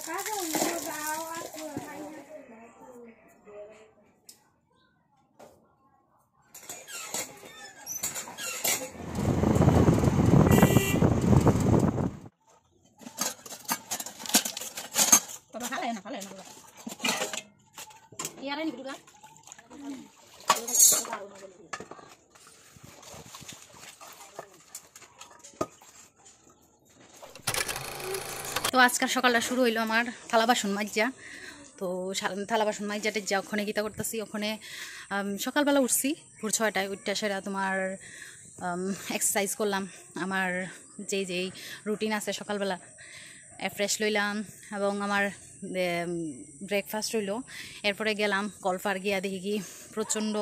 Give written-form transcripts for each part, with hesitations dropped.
তো আজকাল সকালটা শুরু হইলো আমার থালা বাসন মাজা। তো থালা বাসন মাইজাটে যা ওখানে গীতা করতেছি। ওখানে সকালবেলা উঠছি ভোর 6টায়, উঠটা সেরা তোমার এক্সারসাইজ করলাম। আমার যেই রুটিন আছে সকালবেলা ফ্রেশ লইলাম এবং আমার ব্রেকফাস্ট হইলো। এরপরে গেলাম কলফার গিয়া দেখি কি প্রচণ্ড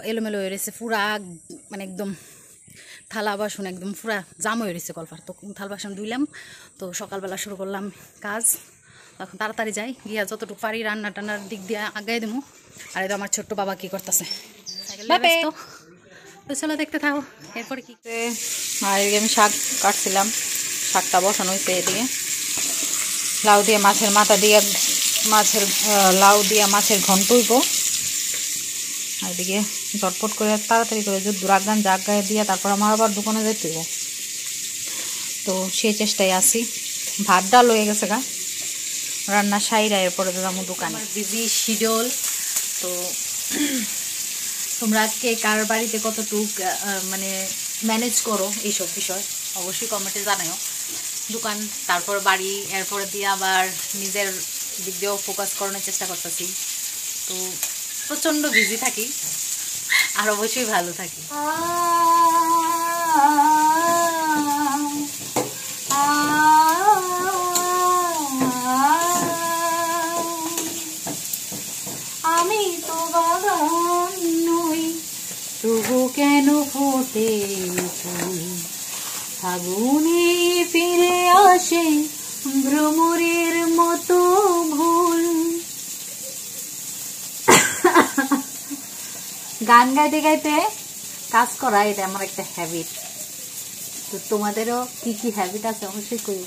এলোমেলো হয়ে রয়েছে, পুরা মানে একদম থালা বাসন একদম পুরা জাম হয়ে রয়েছে কলফার। তো থালা বাসন ধুইলাম। তো সকালবেলা শুরু করলাম কাজ। এখন তাড়াতাড়ি যাই, গিয়া যতটুকু পারি রান্না টান্নার দিক দিয়ে আগাই দেবো। আর এই তো আমার ছোট্ট বাবা কি করতেছে, তো চলো দেখতে থাকো। এরপরে কি আর এদিকে আমি শাক কাটছিলাম, শাকটা বসানো হয়েছে। এদিকে লাউ দিয়ে মাছের মাথা দিয়ে লাউ দিয়ে মাছের ঘন্ট হইব। আর এদিকে চটপট করে তাড়াতাড়ি করে যদি রাগান জাগায় দিয়ে তারপর আমার আবার দোকানে যেতে হইব। তো সেই চেষ্টায় আছি। ভাত ডাল হয়ে গেছে গা, রান্না সাইরা এরপরে যাবো দোকানে। Busy schedule. তো তোমরা কে কার বাড়িতে কতটুক মানে ম্যানেজ করো এইসব বিষয় অবশ্যই কমেন্টে জানাও। দোকান, তারপর বাড়ি, এরপরে দিয়ে আবার নিজের দিক দিয়েও ফোকাস করানোর চেষ্টা করতেছি। তো প্রচণ্ড বিজি থাকি আর অবশ্যই ভালো থাকি। আমি তো বাগান নই, তবু কেন ফোটে ফুল, ফাগুনে ফিরে আসে ভ্রমরের মতো ভুল। গান গাইতে গাইতে কাজ করা এটা আমার একটা হ্যাবিট। তো তোমাদেরও কি কি হ্যাবিট আছে অবশ্যই করি।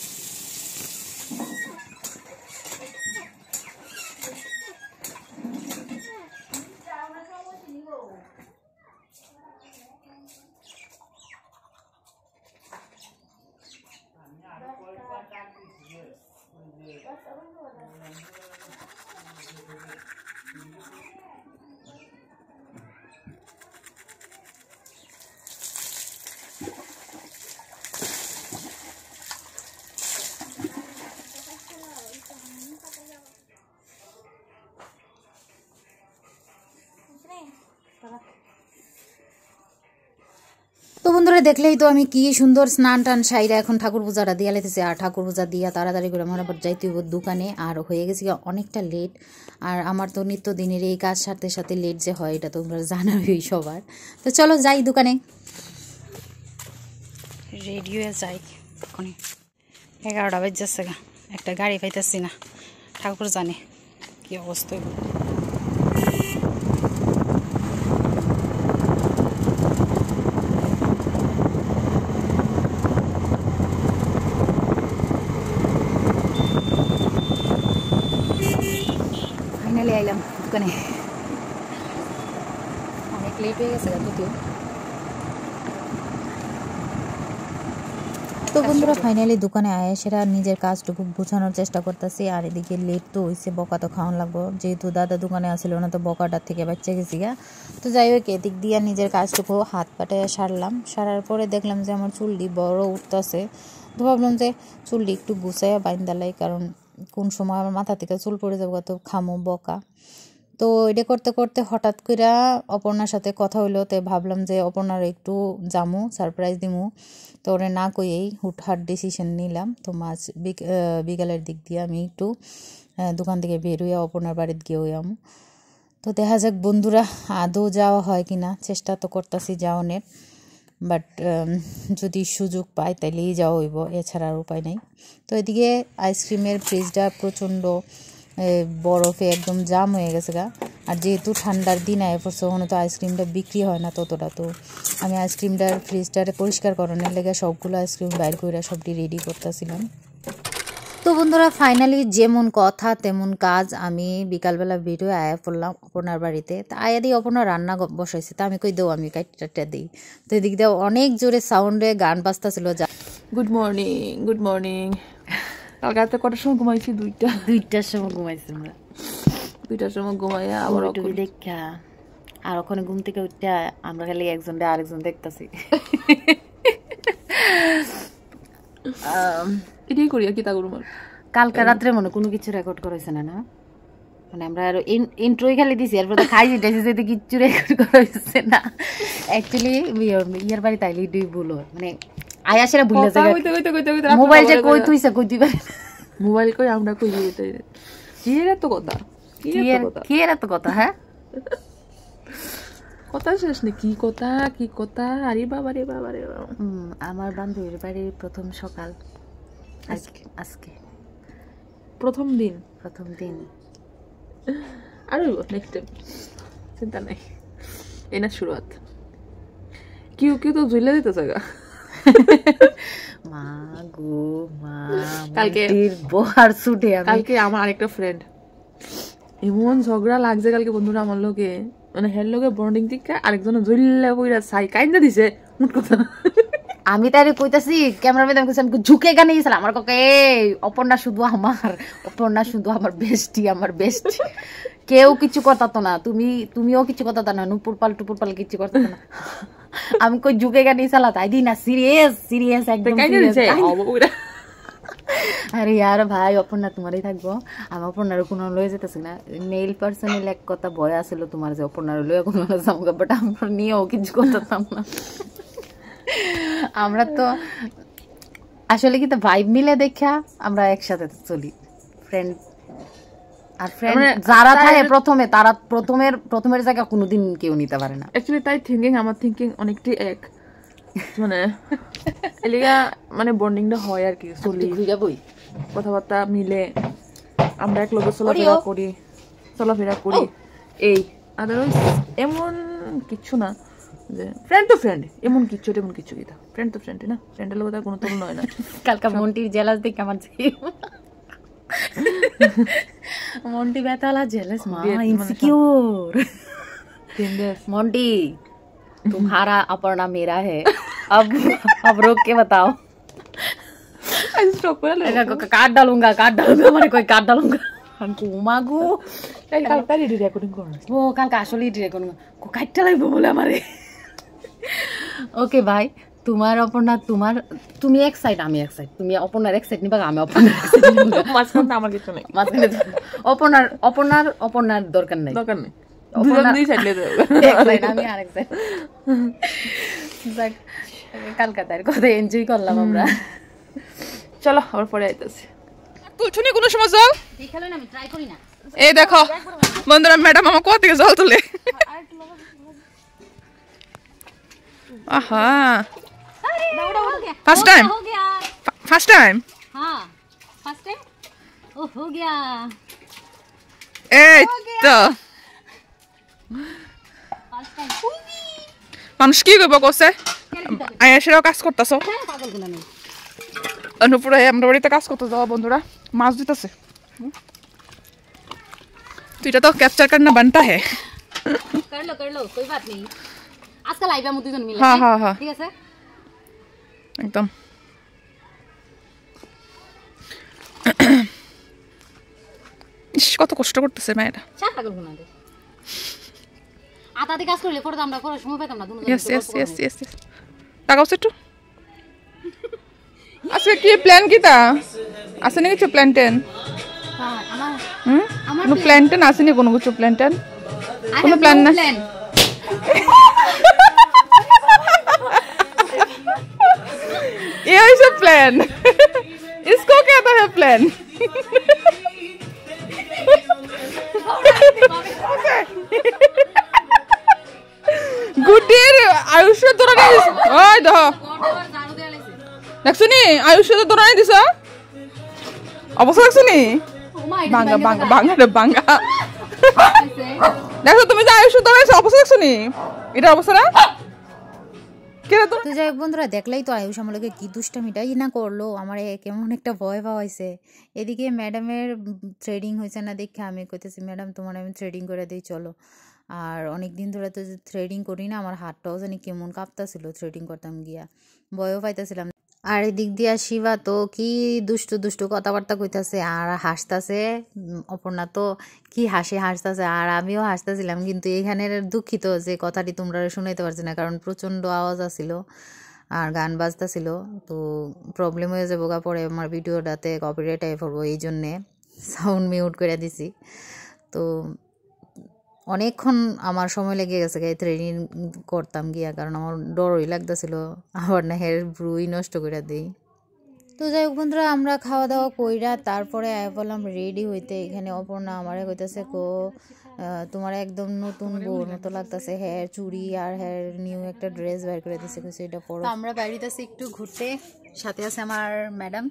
তো বন্ধুরা দেখলেই তো আমি কি সুন্দর স্নান টান সাইরা এখন ঠাকুর পূজাটা দিয়া লেতেছি। আর ঠাকুর পূজা দিয়া তাড়াতাড়ি করে আমার আবার যাইতে হইব দোকানে। আর হয়ে গেছি অনেকটা লেট। আর আমার তো নিত্যদিনের এই কাজ সাথে সাথে লেট যে হয় এটা তোমরা জানাবেই সবার। তো চলো যাই দোকানে, রেডি হয়ে যাই। এখনই 11টা বাজে যাচ্ছে গা, একটা গাড়ি পাইতেছি না। ঠাকুর জানে কি অবস্থা। ফাইনালি আইলাম দোকানে, অনেক লেট হয়ে গেছে যদিও। তো বন্ধুরা ফাইনালি দোকানে আয় সেটা নিজের কাজটুকু বোঝানোর চেষ্টা করতেছি। আর এদিকে লেট তো হয়েছে, বকা তো খাওয়ান লাগবো, যেহেতু দাদা দোকানে আসছিল না। তো বকাটার থেকে বাচ্চা গেছি গা। তো যাই হোক এদিক দিয়ে নিজের কাজটুকু হাত পাটে সারলাম। সারার পরে দেখলাম যে আমার চুলটি বড় উঠতেছে। তো ভাবলাম যে চুলটি একটু গুছাইয়া বাইন্দালাই, কারণ কোন সময় আমার মাথা থেকে চুল পড়ে যাবো, তো খামো বকা। তো এটা করতে করতে হঠাৎ করে অপর্ণার সাথে কথা হইলো। তো ভাবলাম যে অপর্ণার একটু জামু, সারপ্রাইজ দিমু। তো ওরে না কইয়েই হুটহাট ডিসিশন নিলাম। তো বিকালের দিক দিয়ে আমি একটু দোকান থেকে বের হইয়া অপর্ণার বাড়িতে গিয়ে হইয়াম। তো দেখা যাক বন্ধুরা আদৌ যাওয়া হয় কি না, চেষ্টা তো করতেছি যাওয়ানের। বাট যদি সুযোগ পাই তাইলেই যাওয়া হইব, এছাড়া আর উপায় নেই। তো এদিকে আইসক্রিমের ফ্রিজটা প্রচণ্ড বরফে একদম জাম হয়ে গেছে গা। আর যেহেতু ঠান্ডার দিন আয় পড়ছে, ওখানে তো আইসক্রিমটা বিক্রি হয় না ততটা। তো আমি আইসক্রিমটার ফ্রিজটারে পরিষ্কার করানোর লেগে সবগুলো আইসক্রিম বাইর করে সবটি রেডি করতেছিলাম। তো তো বন্ধুরা ফাইনালি যেমন কথা তেমন কাজ, আমি বিকালবেলা ভিডিও আয়া পড়লাম অপর্ণার বাড়িতে। তা আয়া দিয়ে অপর্ণা রান্না বসাইছে, তা আমি কই দেও আমি কাইটা দিই। তো এদিক দিয়ে অনেক জোরে সাউন্ডে গান বাজতেছিল। Good morning. কাল রাতে কটার সময় ঘুমাইছি? দুইটার সময় ঘুমাইছি আমরা। 2টার সময় ঘুমাইয়া আবার দেখা আর ওখানে ঘুম থেকে উঠতে আমরা খালি একজন আরেকজন দেখতেছি। এটাই করি আর কি তা করবো। কালকে রাত্রে মনে কোনো কিছু রেকর্ড করেছে না, মানে আমরা আর ইন্ট্রোই খালি দিছি, এরপর তো খাই যেতেছি যেতে কিচ্ছু রেকর্ড করা হয়েছে না। অ্যাকচুয়ালি ইয়ার বাড়ি তাইলে দুই বলো, মানে আয়াসেরা ভুলে যায় মোবাইল যে কই তুইছে কই দিবে মোবাইল কই আমরা কই দিতে কি এর তো কথা কি এর তো কথা। হ্যাঁ কথা শেষ নেই, কি কথা। আরে বাবা রে বাবা। আমার বান্ধবীর বাড়ির প্রথম সকাল আজকে, প্রথম দিন আর নেক্সট টাইম চিন্তা নাই, এনা শুরুয়াত। কিউ তো জুইলা দিতে জায়গা মা গো মা। কালকে বহার ছুটে কালকে আমার আরেকটা ফ্রেন্ড এমন ঝগড়া লাগছে কালকে বন্ধুরা আমার লোকে, মানে হের লোকে বন্ডিং থেকে আরেকজন জুইলা বইরা সাই কাইন্দা দিছে মোট কথা। আমি তারে কইতাছি ক্যামেরাম্যান কইছে আমি ঝুঁকে গানে গেছিলাম, আমার কাকে অপর্ণা শুধু আমার বেস্টি কেউ কিছু করতাতো না, তুমিও কিছু করতাতো না, টুপুর পাল কিছু করতাতো না। আমি কই ঝুঁকে গানে গেছিলাম তাই দিই না, সিরিয়াস একদম। আরে ইয়ার ভাই অপর্ণা তোমারই থাকবো, আমি অপর্ণার কোনো লয়ে যেতেছি না। মেল পার্সোনাল এক কথা ভয় আসলো তোমার যে অপর্ণার লয়ে কোনো যাবো, বাট আমরা নিয়েও কিছু করতাম না। আমরা তো আসলে কি তো ভাইব মিলে দেখা আমরা একসাথে চলি, ফ্রেন্ড আর ফ্রেন্ড যারা থাকে প্রথমে তারা প্রথমের জায়গা কোনোদিন কেউ নিতে পারে না। অ্যাকচুয়ালি তাই আমার থিঙ্কিং অনেকটাই এক, মানে এলিগা মানে বন্ডিংটা হয় আর কি, চলি বই কথাবার্তা মিলে আমরা এক লোকে চলাফেরা করি এই আদারওয়াইজ এমন কিছু না যে ফ্রেন্ড তো ফ্রেন্ড এমন কিছু কিতা ফ্রেন্ড তো ফ্রেন্ড না, ফ্রেন্ডের লোক তার কোনো তুলনা হয় না। কালকা মন্টির জেলাস দেখে আমার মন্টি বেতালা জেলাস মা ইনসিকিউর। मोंटी तुम्हारा अपर्णा मेरा है, अब रोक के बताओ। काट डालूंगा हमारे कोई काट डालूंगा। मागो वो कल का আসলে রেকর্ডিং को কাটতে লাগবে বলে আমারে। ওকে ভাই তোমার অপর্ণা তুমি এক সাইড আমি এক সাইড, তুমি অপর্ণার এক সাইড নিবা আমি অপর্ণার এক সাইড নিব, মাঝখানে আমার কিছু নাই, মাঝখানে অপর্ণার দরকার নাই আমি আরেক সাইড। কলকাতার কথা এনজয় করলাম আমরা। চলো আবার পরে আইতাছি। তুলছুনি কোনো সময় জল আমি ট্রাই করি না। এই দেখো বন্ধুরা ম্যাডাম আমার কোথা থেকে জল তুলে। আহা फर्स्ट टाइम हाँ फर्स्ट टाइम ओ हो गया এই তো মানুষ কি করবো কছে আয়াসেরাও কাজ করতেছ অনুপুরে আমরা বাড়িতে কাজ করতে যাওয়া বন্ধুরা মাছ দিতেছে। तो এটা তো ক্যাপচার करना बनता है। कर लो कोई बात नहीं, আজকাল আইবা মত দুজন মিলে। হ্যাঁ ঠিক আছে একদম। কত কষ্ট করতেছে মায়েরা। চাপা করব না আতাতে কাজ করলে পরে আমরা করার সময় পেতাম না দুজন। यस টাকা আছে একটু আজকে কি প্ল্যান কিটা আছে নাকি? কিছু প্ল্যান টেন আমার কোনো প্ল্যান টেন আছে নাকি? কোনো কিছু প্ল্যান টেন কোনো প্ল্যান না। ये is a plan. इसको कहता है प्लान। गुड्डीर आयुष्य दौरान ओय देखो দেখছনি আয়ুষ্য তো দৌড়ানি দিছ অবস্থা দেখছনি বাঙ্গা দেখো তুমি যে আয়ুষ্য দৌড়াইছো অবস্থা দেখছনি এটা অবস্থা না তো যাই হোক বন্ধুরা, দেখলেই তো আয়ুষ আমার লোকে কি দুষ্টামিটাই না করলো, আমার কেমন একটা ভয় পাওয়াইছে। এদিকে ম্যাডামের থ্রেডিং হয়েছে না দেখে আমি কইতেছি, ম্যাডাম তোমার আমি থ্রেডিং করে দিই চলো। আর অনেক দিন ধরে তো থ্রেডিং করি না, আমার হাতটাও জানি কেমন কাঁপতাছিল থ্রেডিং করতাম গিয়া, ভয়ও পাইতেছিলাম। আর এদিক দিয়া শিবা তো কি দুষ্টু দুষ্টু কথাবার্তা কইতাছে আর হাসতাছে। অপর্ণা তো কি হাসতাছে আর আমিও হাসতেছিলাম, কিন্তু এইখানের দুঃখিত যে কথাটি তোমরা শুনাইতে পারছি না, কারণ প্রচণ্ড আওয়াজ আসছিল আর গান বাজতাছিল, তো প্রবলেম হয়ে যাবো গা, পরে আমার ভিডিওটাতে কপিরাইট আই পড়বো, এই জন্যে সাউন্ড মিউট করে দিছি। তো অনেকক্ষণ আমার সময় লেগে গেছে ট্রেনিং করতাম গিয়া, কারণ আমার ডরই লাগতেছিল আবার না হেয়ার ব্রুই নষ্ট করে দিই। তো যাই হোক বন্ধুরা, আমরা খাওয়া দাওয়া কইরা তারপরে বললাম রেডি হইতে। এখানে অপর্ণা আমারে কইতেছে তোমার একদম নতুন বউর মতো লাগতেছে, হেয়ার চুড়ি আর হেয়ার নিউ একটা ড্রেস বের করে দিছে, কিছু এটা পরো। আমরা বাইরেতে একটু ঘুরতে, সাথে আছে আমার ম্যাডাম।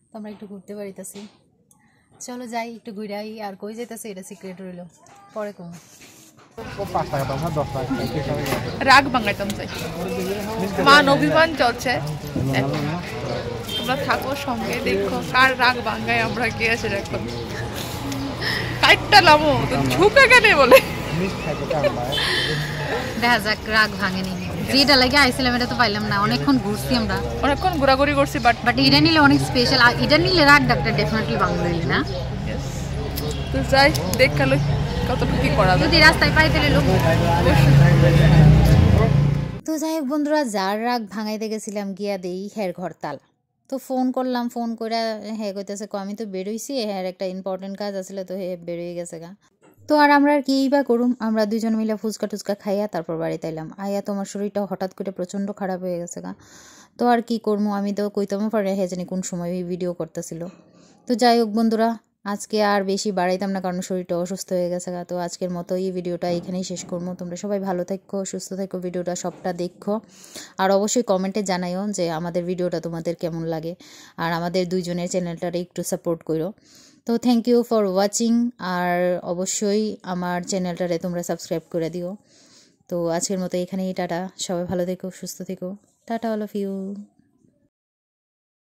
তো আমরা একটু ঘুরতে বাড়িতেছি, চলো যাই একটু ঘুরাই। আর কই যেতেছে এটা সিক্রেট রইল, পরে কম। রাগ ভাঙাইতাম চাই, মান অভিমান চলছে, তোমরা থাকো সঙ্গে, দেখো কার রাগ ভাঙায় আমরা কে আছে। এখন কাইটটা লামো তো ঝুঁকে কেন বলে দেখা যাক রাগ ভাঙেনি, যেটা লাগে আইছিলাম এটা তো পাইলাম না, অনেকক্ষণ ঘুরছি আমরা, অনেকক্ষণ ঘোরাঘুরি করছি, বাট এটা নিলে অনেক স্পেশাল, এটা নিলে রাগ ডাক্তার ডেফিনেটলি বাংলাদেশ না। তো যাই দেখালো কতটুকু কি করা যদি রাস্তায় পাইতে লোক। তো যাই হোক বন্ধুরা, যার রাগ ভাঙাইতে গেছিলাম গিয়া দেই হের ঘর তালা। তো ফোন করলাম, ফোন করে হ্যাঁ কইতেছে আমি তো বেরোইছি, হ্যাঁ একটা ইম্পর্টেন্ট কাজ আসলে, তো হে বেরোয় গেছে গা। তো আর আমরা আর কি বা করুম, আমরা দুজন মিলে ফুচকা টুচকা খাইয়া তারপর বাড়িতে এলাম। আইয়া তোমার শরীরটা হঠাৎ করে প্রচণ্ড খারাপ হয়ে গেছে গা। তো আর কি করবো, আমি তো কইতামও পারি হে জানি কোন সময় ভিডিও করতেছিল। তো যাই হোক বন্ধুরা, আজকে আর বেশি বাড়াইতাম না, কারণ শরীরটা অসুস্থ হয়ে গেছে গা। তো আজকের মতো এই ভিডিওটা এখানেই শেষ করবো। তোমরা সবাই ভালো থাকো, সুস্থ থাকো, ভিডিওটা সবটা দেখো, আর অবশ্যই কমেন্টে জানাইও যে আমাদের ভিডিওটা তোমাদের কেমন লাগে, আর আমাদের দুইজনের চ্যানেলটারে একটু সাপোর্ট করো। তো থ্যাংক ইউ ফর ওয়াচিং, আর অবশ্যই আমার চ্যানেলটারে তোমরা সাবস্ক্রাইব করে দিও। তো আজকের মতো এখানেই টাটা, সবাই ভালো থেকো, সুস্থ থেকো, টাটা, অল অফ ইউ।